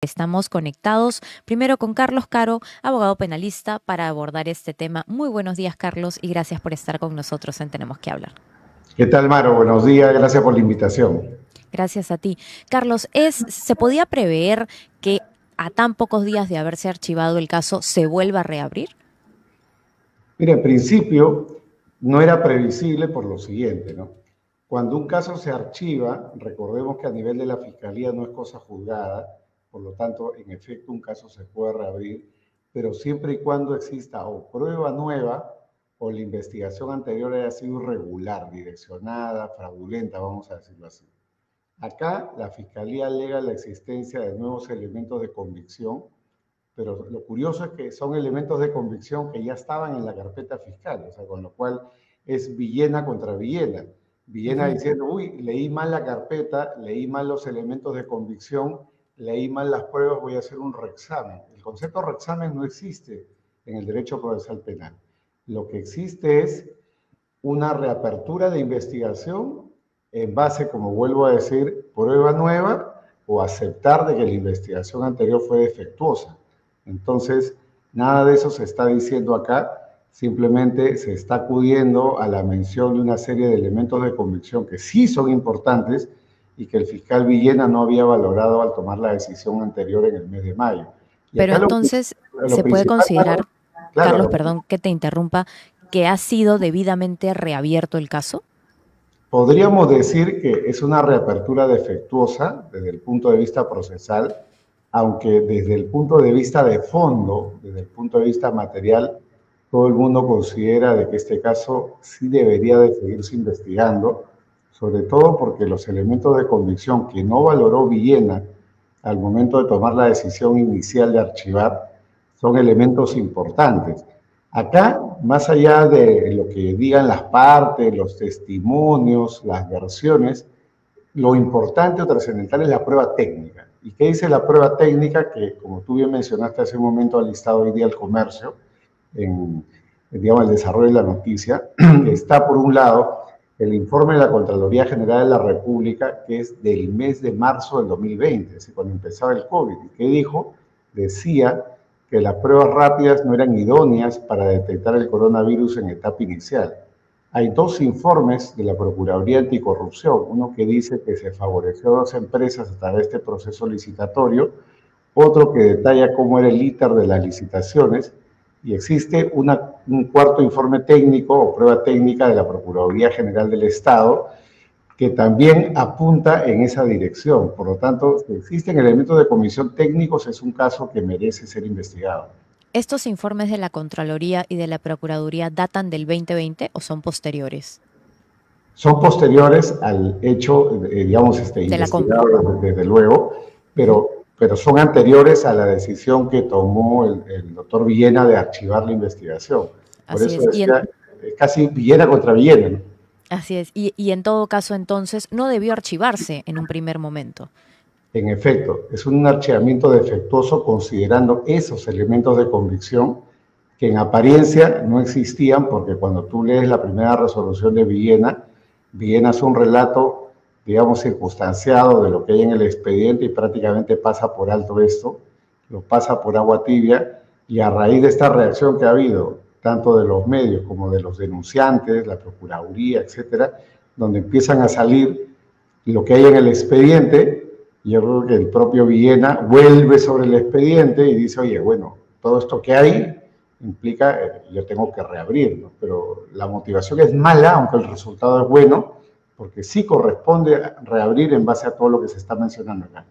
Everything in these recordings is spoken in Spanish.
Estamos conectados primero con Carlos Caro, abogado penalista, para abordar este tema. Muy buenos días, Carlos, y gracias por estar con nosotros en Tenemos que hablar. ¿Qué tal, Maro? Buenos días, gracias por la invitación. Gracias a ti. Carlos, ¿se podía prever que a tan pocos días de haberse archivado el caso se vuelva a reabrir? Mira, en principio no era previsible por lo siguiente, ¿no? Cuando un caso se archiva, recordemos que a nivel de la Fiscalía no es cosa juzgada, por lo tanto, en efecto, un caso se puede reabrir, pero siempre y cuando exista o prueba nueva o la investigación anterior haya sido irregular, direccionada, fraudulenta, vamos a decirlo así. Acá la Fiscalía alega la existencia de nuevos elementos de convicción, pero lo curioso es que son elementos de convicción que ya estaban en la carpeta fiscal, o sea, con lo cual es Villena contra Villena. Villena diciendo, uy, leí mal la carpeta, leí mal los elementos de convicción, leí mal las pruebas, voy a hacer un reexamen. El concepto reexamen no existe en el derecho procesal penal. Lo que existe es una reapertura de investigación en base, como vuelvo a decir, prueba nueva o aceptar de que la investigación anterior fue defectuosa. Entonces, nada de eso se está diciendo acá, simplemente se está acudiendo a la mención de una serie de elementos de convicción que sí son importantes y que el fiscal Villena no había valorado al tomar la decisión anterior en el mes de mayo. Y Pero acá entonces lo se puede principal, considerar, Carlos, claro, perdón que te interrumpa, que ha sido debidamente reabierto el caso. podríamos decir que es una reapertura defectuosa desde el punto de vista procesal, aunque desde el punto de vista de fondo, desde el punto de vista material, todo el mundo considera de que este caso sí debería de seguirse investigando, sobre todo porque los elementos de convicción que no valoró Villena al momento de tomar la decisión inicial de archivar son elementos importantes. Acá, más allá de lo que digan las partes, los testimonios, las versiones, lo importante o trascendental es la prueba técnica. ¿Y qué dice la prueba técnica? Que, como tú bien mencionaste hace un momento, ha listado hoy día el comercio, en digamos, el desarrollo de la noticia, está por un lado el informe de la Contraloría General de la República, que es del mes de marzo del 2020, es decir, cuando empezaba el COVID. ¿Y qué dijo? Decía que las pruebas rápidas no eran idóneas para detectar el coronavirus en etapa inicial. Hay dos informes de la Procuraduría Anticorrupción, uno que dice que se favoreció a dos empresas a través de este proceso licitatorio, otro que detalla cómo era el íter de las licitaciones, y existe un cuarto informe técnico o prueba técnica de la Procuraduría General del Estado que también apunta en esa dirección. Por lo tanto, si existen elementos de comisión técnicos, es un caso que merece ser investigado. ¿Estos informes de la Contraloría y de la Procuraduría datan del 2020 o son posteriores? Son posteriores al hecho, digamos, De la compra. investigado desde luego, pero son anteriores a la decisión que tomó el doctor Villena de archivar la investigación. Por Así eso es. decía, casi Villena contra Villena, ¿no? Así es. Y en todo caso, entonces, no debió archivarse en un primer momento. En efecto, es un archivamiento defectuoso considerando esos elementos de convicción que en apariencia no existían, porque cuando tú lees la primera resolución de Villena, Villena hace un relato, digamos, circunstanciado de lo que hay en el expediente y prácticamente pasa por alto esto, lo pasa por agua tibia, y a raíz de esta reacción que ha habido, tanto de los medios como de los denunciantes, la Procuraduría, etcétera, donde empiezan a salir lo que hay en el expediente, yo creo que el propio Villena vuelve sobre el expediente y dice, oye, bueno, todo esto que hay implica, yo tengo que reabrir, ¿no? Pero la motivación es mala, aunque el resultado es bueno, porque sí corresponde reabrir en base a todo lo que se está mencionando acá.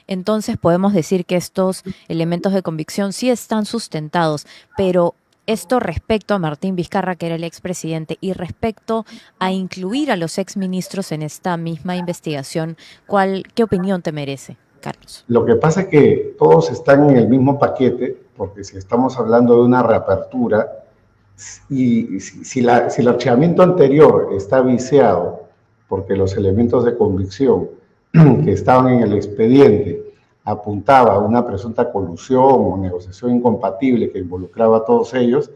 Entonces podemos decir que estos elementos de convicción sí están sustentados, pero esto respecto a Martín Vizcarra, que era el expresidente, y respecto a incluir a los exministros en esta misma investigación, ¿qué opinión te merece, Carlos? Lo que pasa es que todos están en el mismo paquete, porque si estamos hablando de una reapertura, y si el archivamiento anterior está viciado porque los elementos de convicción que estaban en el expediente apuntaba a una presunta colusión o negociación incompatible que involucraba a todos ellos,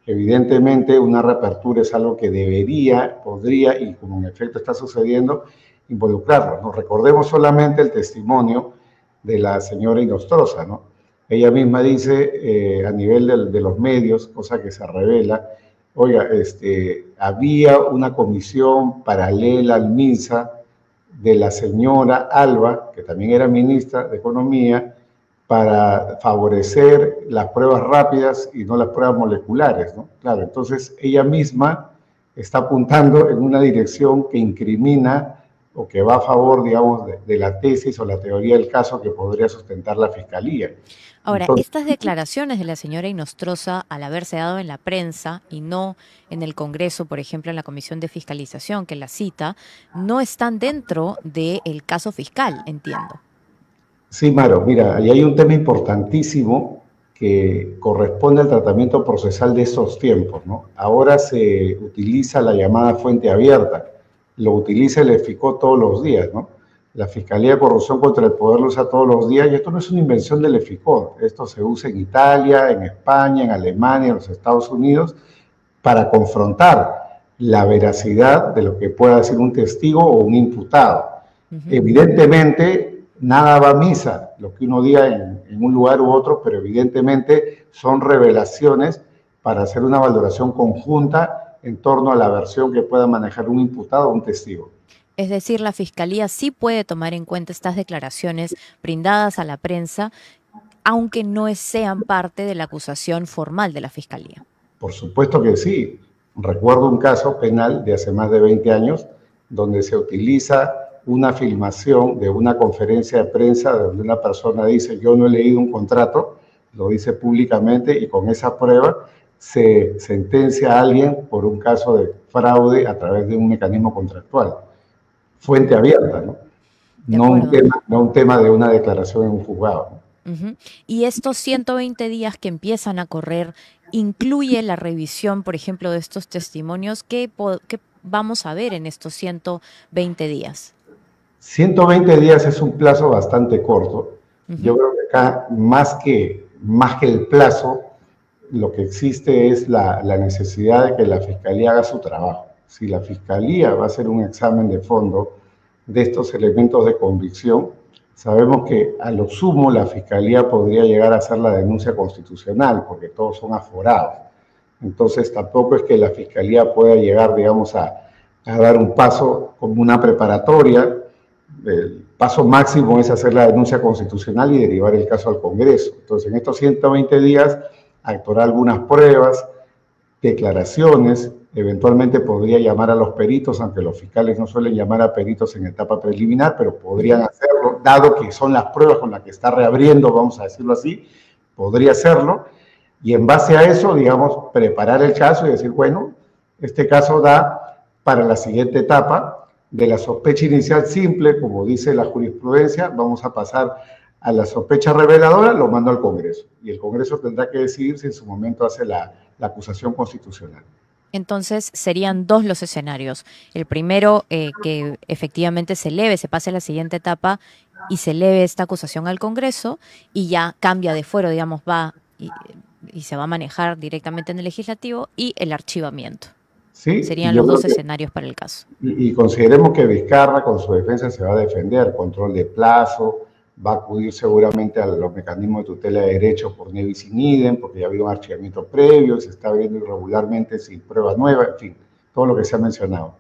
evidentemente una reapertura es algo que debería, podría y como en efecto está sucediendo, involucrarlos. Nos recordemos solamente el testimonio de la señora Inostroza, ¿no? Ella misma dice a nivel de los medios, cosa que se revela, oiga, había una comisión paralela al MINSA de la señora Alba, que también era ministra de Economía, para favorecer las pruebas rápidas y no las pruebas moleculares, ¿no? Claro, entonces ella misma está apuntando en una dirección que incrimina o que va a favor, digamos, de la tesis o la teoría del caso que podría sustentar la Fiscalía. Ahora, Entonces, estas declaraciones de la señora Inostroza, al haberse dado en la prensa y no en el Congreso, por ejemplo, en la Comisión de Fiscalización que la cita, no están dentro del caso fiscal, entiendo. sí, Maro, mira, ahí hay un tema importantísimo que corresponde al tratamiento procesal de estos tiempos, ¿no? Ahora se utiliza la llamada fuente abierta, lo utiliza el EFICO todos los días, ¿no? La Fiscalía de Corrupción contra el Poder lo usa todos los días y esto no es una invención del EFICO, esto se usa en Italia, en España, en Alemania, en los Estados Unidos, para confrontar la veracidad de lo que pueda decir un testigo o un imputado. Evidentemente, nada va a misa, lo que uno diga en un lugar u otro, pero evidentemente son revelaciones para hacer una valoración conjunta en torno a la versión que pueda manejar un imputado o un testigo. Es decir, la Fiscalía sí puede tomar en cuenta estas declaraciones brindadas a la prensa, aunque no sean parte de la acusación formal de la Fiscalía. Por supuesto que sí. Recuerdo un caso penal de hace más de 20 años donde se utiliza una filmación de una conferencia de prensa donde una persona dice yo no he leído un contrato, lo dice públicamente y con esa prueba se sentencia a alguien por un caso de fraude a través de un mecanismo contractual. Fuente abierta, ¿no? De acuerdo. No un tema de una declaración en un juzgado, ¿no? Y estos 120 días que empiezan a correr, ¿incluye la revisión, por ejemplo, de estos testimonios? ¿Qué vamos a ver en estos 120 días? 120 días es un plazo bastante corto. Yo creo que acá, más que el plazo, lo que existe es la necesidad de que la Fiscalía haga su trabajo. Si la Fiscalía va a hacer un examen de fondo de estos elementos de convicción, sabemos que a lo sumo la Fiscalía podría llegar a hacer la denuncia constitucional, porque todos son aforados. Entonces tampoco es que la Fiscalía pueda llegar, digamos, a dar un paso como una preparatoria. El paso máximo es hacer la denuncia constitucional y derivar el caso al Congreso. Entonces, en estos 120 días, actuará algunas pruebas, declaraciones, eventualmente podría llamar a los peritos, aunque los fiscales no suelen llamar a peritos en etapa preliminar, pero podrían hacerlo, dado que son las pruebas con las que está reabriendo, vamos a decirlo así, podría hacerlo, y en base a eso, digamos, preparar el caso y decir, bueno, este caso da para la siguiente etapa, de la sospecha inicial simple, como dice la jurisprudencia, vamos a pasar a la sospecha reveladora, lo mando al Congreso. Y el Congreso tendrá que decidir si en su momento hace la acusación constitucional. Entonces serían dos los escenarios. El primero, que efectivamente se eleve, se pase a la siguiente etapa y se eleve esta acusación al Congreso y ya cambia de fuero, digamos, va y se va a manejar directamente en el legislativo, y el archivamiento. Sí, Serían los dos escenarios para el caso. Y consideremos que Vizcarra con su defensa se va a defender, control de plazo, va a acudir seguramente a los mecanismos de tutela de derechos por nebis in idem, porque ya había un archivamiento previo, se está viendo irregularmente sin prueba nueva, en fin, todo lo que se ha mencionado.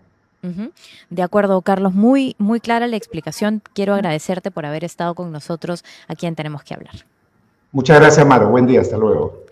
De acuerdo, Carlos, muy, muy clara la explicación. Quiero agradecerte por haber estado con nosotros aquí en Tenemos que Hablar. Muchas gracias, Maro. Buen día, hasta luego.